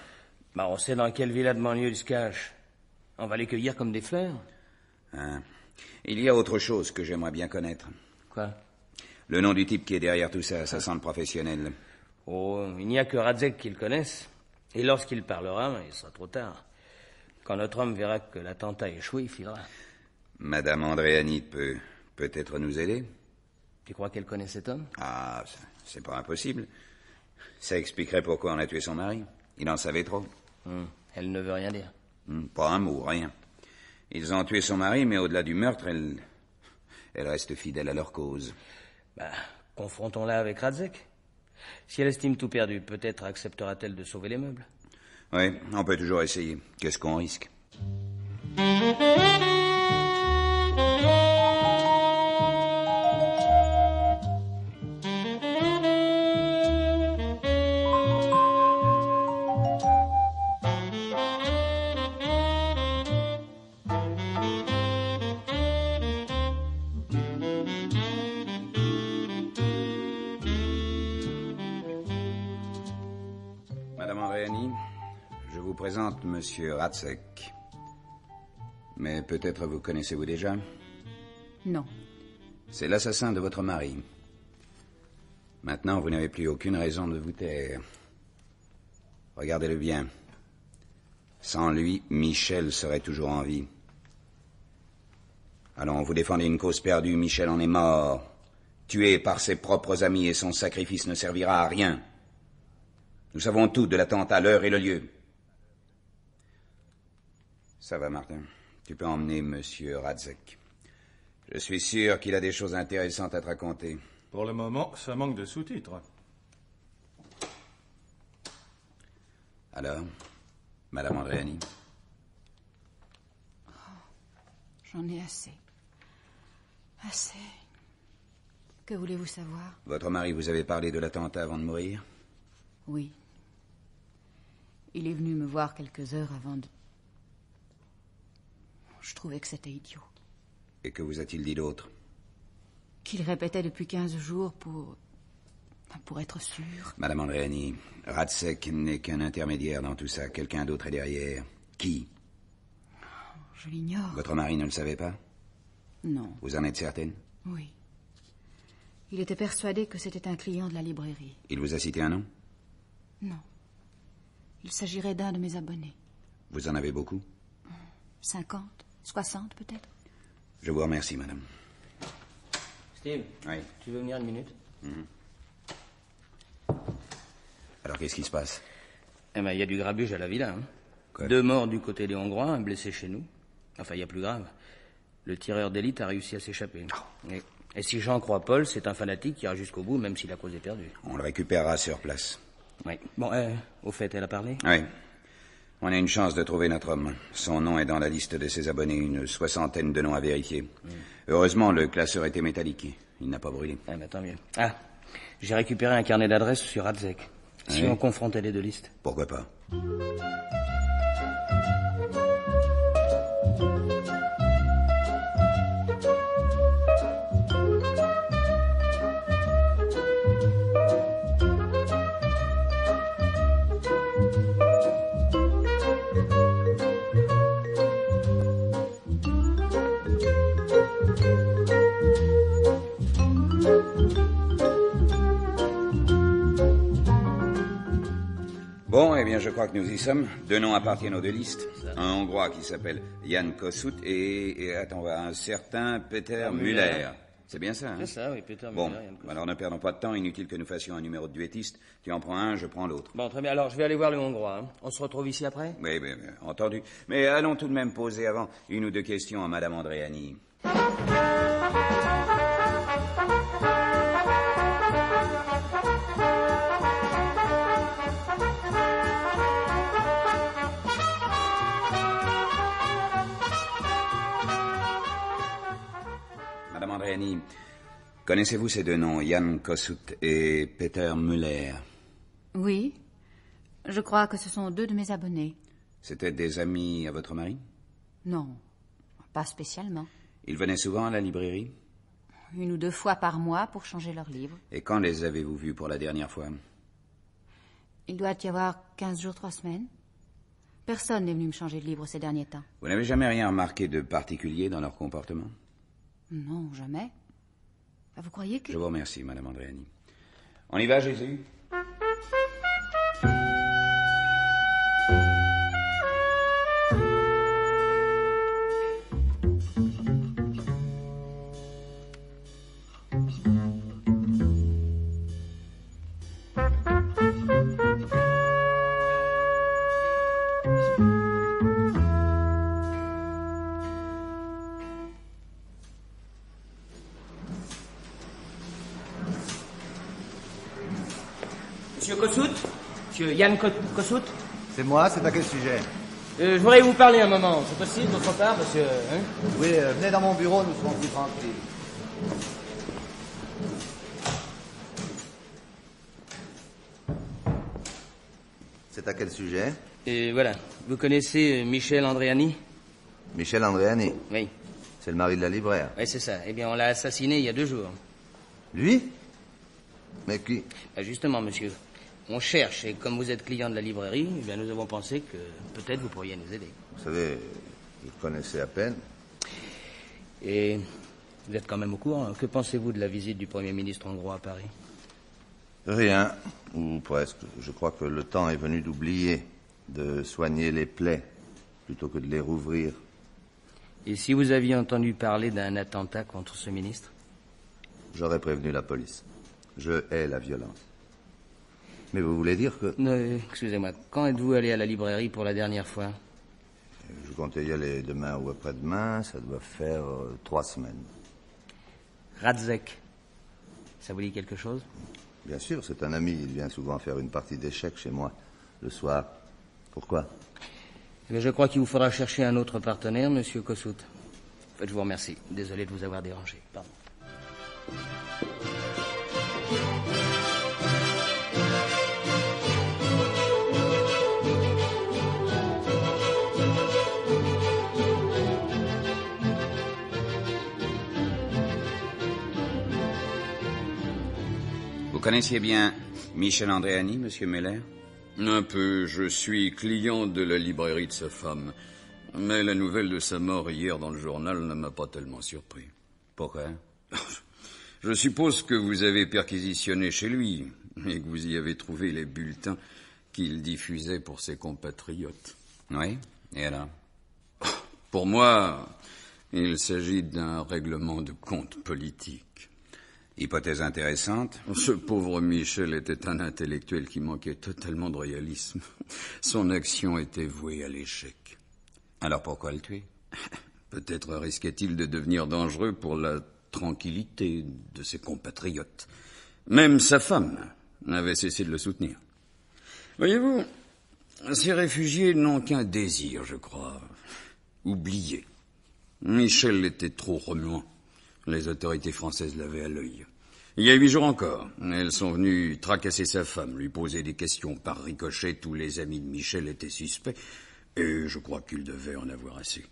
On sait dans quelle villa de banlieue il se cache. On va les cueillir comme des fleurs. Hein. Il y a autre chose que j'aimerais bien connaître. Quoi? Le nom du type qui est derrière tout ça, ça sent le professionnel. Oh, il n'y a que Radzek qui le connaisse. Et lorsqu'il parlera, il sera trop tard. Quand notre homme verra que l'attentat a échoué, il filera. Madame Andréani peut peut-être nous aider? Tu crois qu'elle connaît cet homme? Ah, c'est pas impossible. Ça expliquerait pourquoi on a tué son mari. Il en savait trop. Elle ne veut rien dire. Pas un mot, rien. Ils ont tué son mari, mais au-delà du meurtre, elle reste fidèle à leur cause. Confrontons-la avec Radzek. Si elle estime tout perdu, peut-être acceptera-t-elle de sauver les meubles. Oui, on peut toujours essayer. Qu'est-ce qu'on risque? Madame Andréani, je vous présente Monsieur Radzek. Mais peut-être vous connaissez-vous déjà? Non. C'est l'assassin de votre mari. Maintenant, vous n'avez plus aucune raison de vous taire. Regardez-le bien. Sans lui, Michel serait toujours en vie. Allons, vous défendez une cause perdue, Michel en est mort. Tué par ses propres amis et son sacrifice ne servira à rien. Nous savons tout de l'attentat, l'heure et le lieu. Ça va, Martin. Tu peux emmener Monsieur Radzek. Je suis sûr qu'il a des choses intéressantes à te raconter. Pour le moment, ça manque de sous-titres. Alors, Madame Andréani? J'en ai assez. Assez. Que voulez-vous savoir? Votre mari vous avait parlé de l'attentat avant de mourir? Oui. Il est venu me voir quelques heures avant de... Je trouvais que c'était idiot. Et que vous a-t-il dit d'autre? Qu'il répétait depuis 15 jours pour Pour être sûr. Madame Andréani, Radzek n'est qu'un intermédiaire dans tout ça. Quelqu'un d'autre est derrière. Qui? Je l'ignore. Votre mari ne le savait pas? Non. Vous en êtes certaine? Oui. Il était persuadé que c'était un client de la librairie. Il vous a cité un nom? Non. Il s'agirait d'un de mes abonnés. Vous en avez beaucoup? 50, 60 peut-être. Je vous remercie, madame. Steve, oui. Tu veux venir une minute? Alors, qu'est-ce qui se passe? Eh ben, il y a du grabuge à la villa. Hein. Quoi? 2 morts du côté des Hongrois, un blessé chez nous. Enfin, il y a plus grave. Le tireur d'élite a réussi à s'échapper. Et si j'en crois Paul, c'est un fanatique qui ira jusqu'au bout, même si la cause est perdue. On le récupérera sur place. Oui. Bon, au fait, elle a parlé? Oui. On a une chance de trouver notre homme. Son nom est dans la liste de ses abonnés, une 60aine de noms à vérifier. Heureusement, le classeur était métallique. Il n'a pas brûlé. Ah, ben, tant mieux. Ah, j'ai récupéré un carnet d'adresses sur Radzek. Si Oui. on confrontait les deux listes. Pourquoi pas? Bon, eh bien, je crois que nous y sommes. 2 noms appartiennent aux 2 listes. Un Hongrois qui s'appelle Jan Kossuth et attends, un certain Peter Müller. C'est bien ça, hein? C'est ça, oui, Peter Bon, Müller. Jan Kossuth. alors ne perdons pas de temps. Inutile que nous fassions un numéro de duettiste. Tu en prends un, je prends l'autre. Bon, très bien. Alors, je vais aller voir le Hongrois. Hein. On se retrouve ici après? Oui, entendu. Mais allons tout de même poser avant 1 ou 2 questions à Madame Andréani. Madame Andréani, connaissez-vous ces 2 noms, Jan Kossuth et Peter Müller? Oui. Je crois que ce sont 2 de mes abonnés. C'était des amis à votre mari? Non, pas spécialement. Ils venaient souvent à la librairie? 1 ou 2 fois par mois pour changer leurs livres. Et quand les avez-vous vus pour la dernière fois? Il doit y avoir 15 jours, 3 semaines. Personne n'est venu me changer de livre ces derniers temps. Vous n'avez jamais rien remarqué de particulier dans leur comportement? Non, jamais. Vous croyez que... Je vous remercie, Madame Andréani. On y va, Jésus? Monsieur Kossuth? Monsieur Jan Kossuth? C'est moi, c'est à quel sujet? Je voudrais vous parler un moment. C'est possible, d'autre part, monsieur hein? Oui, venez dans mon bureau, nous serons plus tranquilles. C'est à quel sujet? Et voilà. Vous connaissez Michel Andréani? Michel Andréani. Oui. C'est le mari de la libraire. Oui, c'est ça. Eh bien, on l'a assassiné il y a 2 jours. Lui? Mais qui? Justement, monsieur. On cherche, et comme vous êtes client de la librairie, eh bien, nous avons pensé que peut-être vous pourriez nous aider. Vous savez, je le connaissais à peine. Et vous êtes quand même au courant. Que pensez-vous de la visite du Premier ministre hongrois à Paris? Rien, ou presque. Je crois que le temps est venu d'oublier, de soigner les plaies, plutôt que de les rouvrir. Et si vous aviez entendu parler d'un attentat contre ce ministre? J'aurais prévenu la police. Je hais la violence. Mais vous voulez dire que... Excusez-moi, quand êtes-vous allé à la librairie pour la dernière fois? Je comptais y aller demain ou après-demain, ça doit faire 3 semaines. Radzek, ça vous dit quelque chose? Bien sûr, c'est un ami, il vient souvent faire une partie d'échecs chez moi, le soir. Pourquoi? Mais je crois qu'il vous faudra chercher un autre partenaire, monsieur Kossuth. En fait, je vous remercie. Désolé de vous avoir dérangé. Pardon. connaissiez bien Michel Andréani, monsieur Muller? Un peu. Je suis client de la librairie de sa femme. Mais la nouvelle de sa mort hier dans le journal ne m'a pas tellement surpris. Pourquoi? Je suppose que vous avez perquisitionné chez lui et que vous y avez trouvé les bulletins qu'il diffusait pour ses compatriotes. Oui, et alors? Pour moi, il s'agit d'un règlement de compte politique. Hypothèse intéressante. Ce pauvre Michel était un intellectuel qui manquait totalement de réalisme. Son action était vouée à l'échec. Alors pourquoi le tuer? Peut-être risquait-il de devenir dangereux pour la tranquillité de ses compatriotes. Même sa femme n'avait cessé de le soutenir. Voyez-vous, ces réfugiés n'ont qu'un désir, je crois. Oublier. Michel était trop remuant. Les autorités françaises l'avaient à l'œil. Il y a 8 jours encore, elles sont venues tracasser sa femme, lui poser des questions. Par ricochet, tous les amis de Michel étaient suspects, et je crois qu'il devait en avoir assez.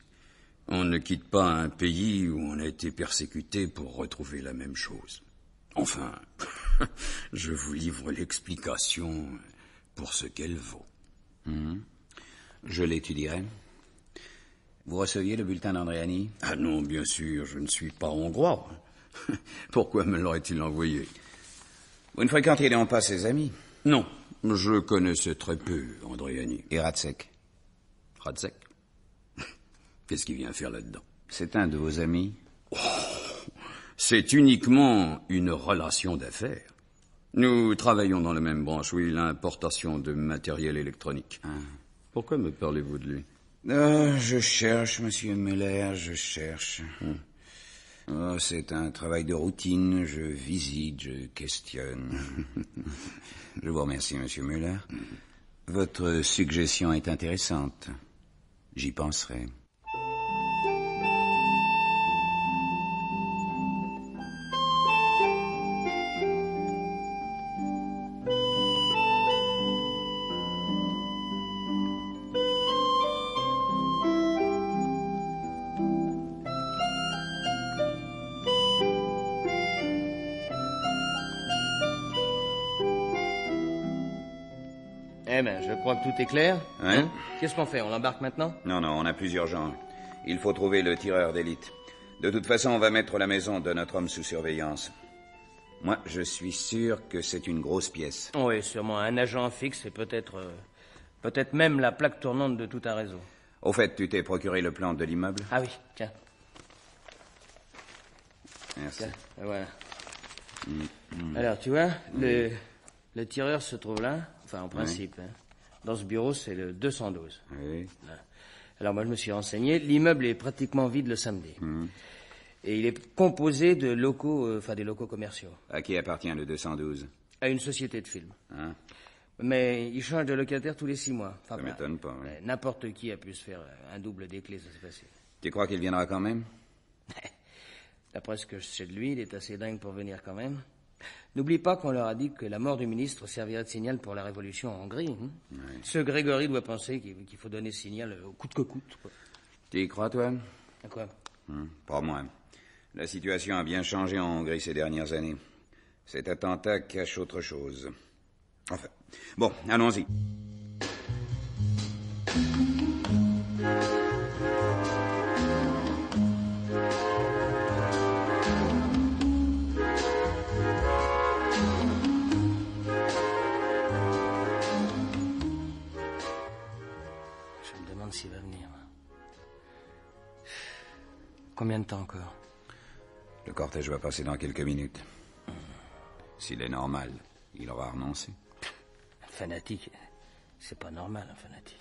On ne quitte pas un pays où on a été persécuté pour retrouver la même chose. Enfin, je vous livre l'explication pour ce qu'elle vaut. Je l'étudierai. Vous receviez le bulletin d'Andréani? Ah non, bien sûr, je ne suis pas hongrois. Pourquoi me l'aurait-il envoyé? Vous ne fréquentiez donc pas ses amis? Non, je connaissais très peu Andréani. Et Radzek? Radzek? Qu'est-ce qu'il vient faire là-dedans? C'est un de vos amis? Oh, c'est uniquement une relation d'affaires. Nous travaillons dans la même branche, oui, l'importation de matériel électronique. Pourquoi me parlez-vous de lui? Je cherche, monsieur Muller, je cherche. Oh, c'est un travail de routine, je visite, je questionne. Je vous remercie, monsieur Muller. Votre suggestion est intéressante. J'y penserai. Eh ben, je crois que tout est clair. Ouais. Hein? Qu'est-ce qu'on fait? On l'embarque maintenant? Non, on a plusieurs gens. Il faut trouver le tireur d'élite. De toute façon, on va mettre la maison de notre homme sous surveillance. Moi, je suis sûr que c'est une grosse pièce. Oui, sûrement un agent fixe et peut-être même la plaque tournante de tout un réseau. Au fait, tu t'es procuré le plan de l'immeuble? Ah oui, tiens. Merci. Tiens, voilà. Alors, tu vois, le tireur se trouve là, enfin en principe. Hein. Dans ce bureau, c'est le 212. Oui. Alors moi, je me suis renseigné. L'immeuble est pratiquement vide le samedi. Et il est composé de locaux, des locaux commerciaux. À qui appartient le 212? À une société de films. Hein? Mais il change de locataire tous les 6 mois. Ça m'étonne pas. Oui. N'importe qui a pu se faire un double des clés, ça c'est facile. Tu crois qu'il viendra quand même? D'après ce que je sais de lui, il est assez dingue pour venir quand même. N'oublie pas qu'on leur a dit que la mort du ministre servirait de signal pour la révolution en Hongrie. Hein. Oui. Ce Grégory doit penser qu'il faut donner signal au coûte que coûte. Quoi. Tu y crois, toi? À quoi? Pas moi. La situation a bien changé en Hongrie ces dernières années. Cet attentat cache autre chose. Enfin, bon, allons-y. S'il va venir. Combien de temps encore? Le cortège va passer dans quelques minutes. S'il est normal, il aura renoncé. Un fanatique, c'est pas normal, un fanatique.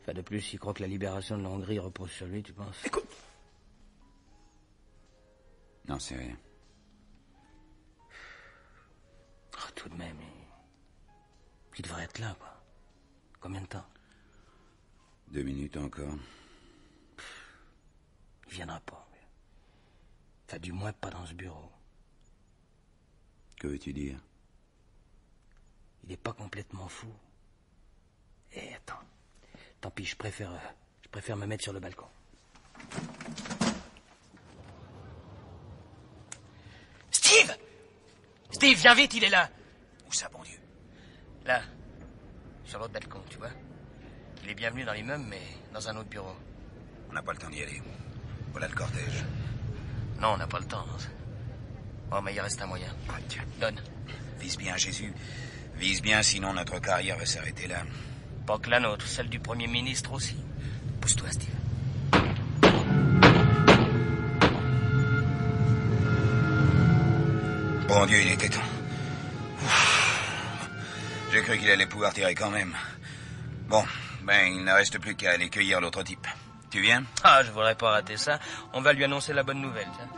Enfin, de plus, il croit que la libération de la Hongrie repose sur lui, tu penses? Écoute. Non, c'est rien. Oh, tout de même, il devrait être là, quoi. Combien de temps? 2 minutes encore. Il viendra pas. Enfin, du moins pas dans ce bureau. Que veux-tu dire? Il est pas complètement fou. Eh, attends. Tant pis, je préfère me mettre sur le balcon. Steve! Steve, viens vite, il est là. Où ça, bon Dieu? Là, sur l'autre balcon, tu vois. Il est bienvenu dans l'immeuble, mais dans un autre bureau. On n'a pas le temps d'y aller. Voilà le cortège. Non, on n'a pas le temps. Oh, mais il reste un moyen. Oh, tiens. Donne. Vise bien, Jésus. Vise bien, sinon notre carrière va s'arrêter là. Pas que la nôtre, celle du Premier ministre aussi. Pousse-toi, Steve. Bon Dieu, il était temps. J'ai cru qu'il allait pouvoir tirer quand même. Bon, il ne reste plus qu'à aller cueillir l'autre type. Tu viens? Ah, je voudrais pas rater ça. On va lui annoncer la bonne nouvelle, tiens.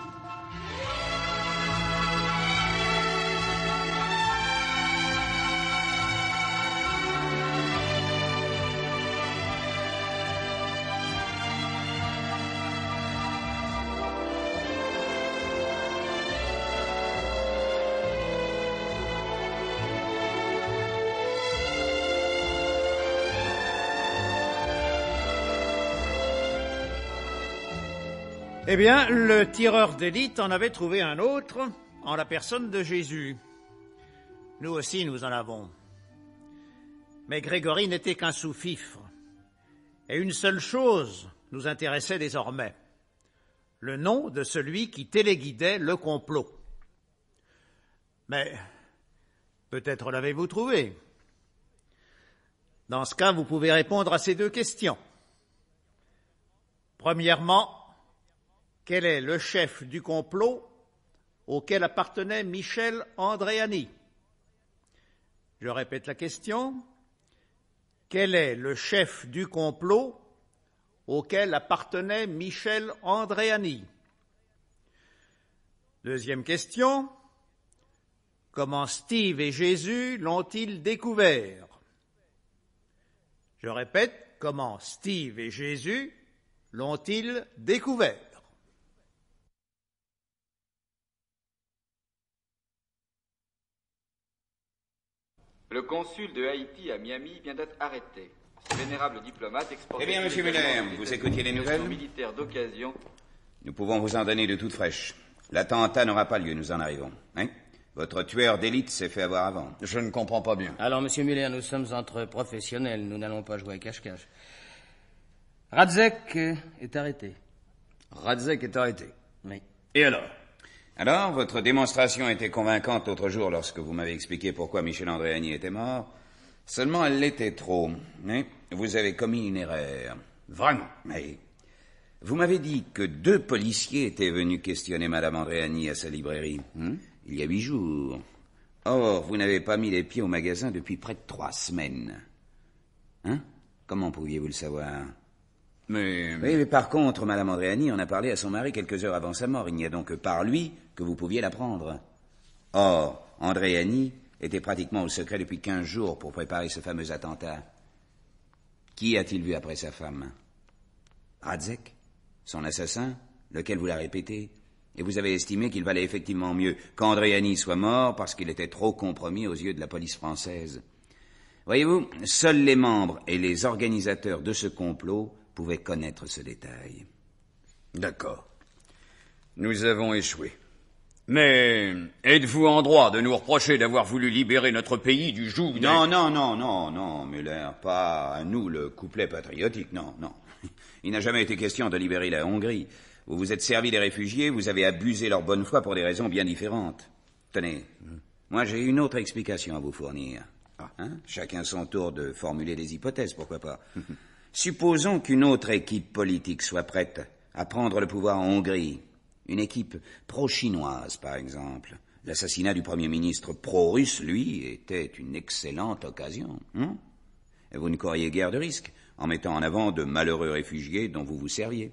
Eh bien, le tireur d'élite en avait trouvé un autre, en la personne de Jésus. Nous aussi, nous en avons. Mais Grégory n'était qu'un sous-fifre. Et une seule chose nous intéressait désormais. Le nom de celui qui téléguidait le complot. Mais peut-être l'avez-vous trouvé. Dans ce cas, vous pouvez répondre à ces deux questions. Premièrement, quel est le chef du complot auquel appartenait Michel Andréani? Je répète la question. Quel est le chef du complot auquel appartenait Michel Andréani? Deuxième question. Comment Steve et Jésus l'ont-ils découvert? Je répète, comment Steve et Jésus l'ont-ils découvert? Le consul de Haïti à Miami vient d'être arrêté. Ce vénérable diplomate exporte... Eh bien, monsieur Muller, vous écoutiez les nouvelles? Militaire d'occasion. Nous pouvons vous en donner de toutes fraîches. L'attentat n'aura pas lieu, nous en arrivons. Hein? Votre tueur d'élite s'est fait avoir avant. Je ne comprends pas bien. Alors, monsieur Muller, nous sommes entre professionnels. Nous n'allons pas jouer à cache-cache. Radzek est arrêté. Radzek est arrêté? Oui. Et alors? Alors, votre démonstration était convaincante l'autre jour lorsque vous m'avez expliqué pourquoi Michel Andréani était mort. Seulement, elle l'était trop. Hein? Vous avez commis une erreur. Vraiment? Oui. Vous m'avez dit que 2 policiers étaient venus questionner Madame Andréani à sa librairie. Il y a 8 jours. Or, vous n'avez pas mis les pieds au magasin depuis près de 3 semaines. Hein? Comment pouviez-vous le savoir? Oui, mais par contre, Madame Andréani en a parlé à son mari quelques heures avant sa mort. Il n'y a donc que par lui que vous pouviez l'apprendre. Or, Andréani était pratiquement au secret depuis 15 jours pour préparer ce fameux attentat. Qui a-t-il vu après sa femme? Radzek? Son assassin? Lequel vous l'a répété? Et vous avez estimé qu'il valait effectivement mieux qu'Andréani soit mort parce qu'il était trop compromis aux yeux de la police française. Voyez-vous, seuls les membres et les organisateurs de ce complot pouvaient connaître ce détail. D'accord. Nous avons échoué. Mais êtes-vous en droit de nous reprocher d'avoir voulu libérer notre pays du joug des... Non, Muller, pas à nous le couplet patriotique, non. Il n'a jamais été question de libérer la Hongrie. Vous vous êtes servi des réfugiés, vous avez abusé leur bonne foi pour des raisons bien différentes. Tenez, moi j'ai une autre explication à vous fournir. Chacun son tour de formuler des hypothèses, pourquoi pas. Supposons qu'une autre équipe politique soit prête à prendre le pouvoir en Hongrie. Une équipe pro-chinoise, par exemple. L'assassinat du Premier ministre pro-russe, lui, était une excellente occasion. Et vous ne courriez guère de risque en mettant en avant de malheureux réfugiés dont vous vous serviez.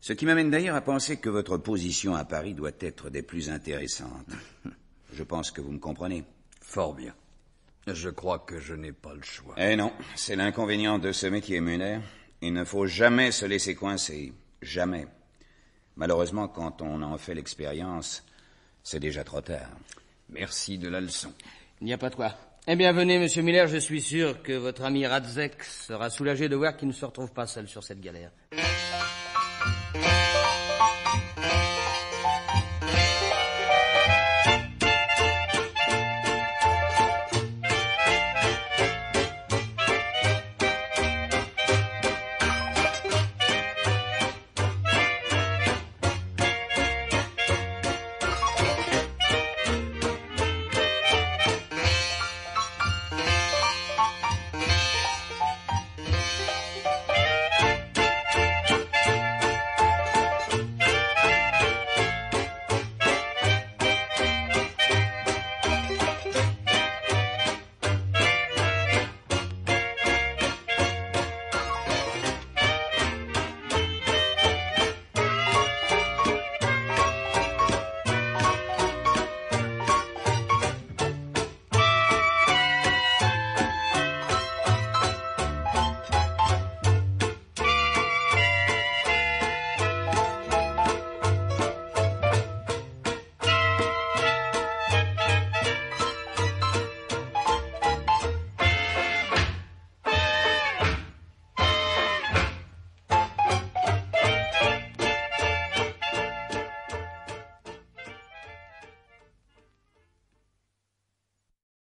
Ce qui m'amène d'ailleurs à penser que votre position à Paris doit être des plus intéressantes. Je pense que vous me comprenez. Fort bien. Je crois que je n'ai pas le choix. Eh non, c'est l'inconvénient de ce métier, Muller. Il ne faut jamais se laisser coincer. Jamais. Malheureusement, quand on en fait l'expérience, c'est déjà trop tard. Merci de la leçon. Il n'y a pas de quoi. Eh bien, venez, monsieur Miller, je suis sûr que votre ami Radzek sera soulagé de voir qu'il ne se retrouve pas seul sur cette galère.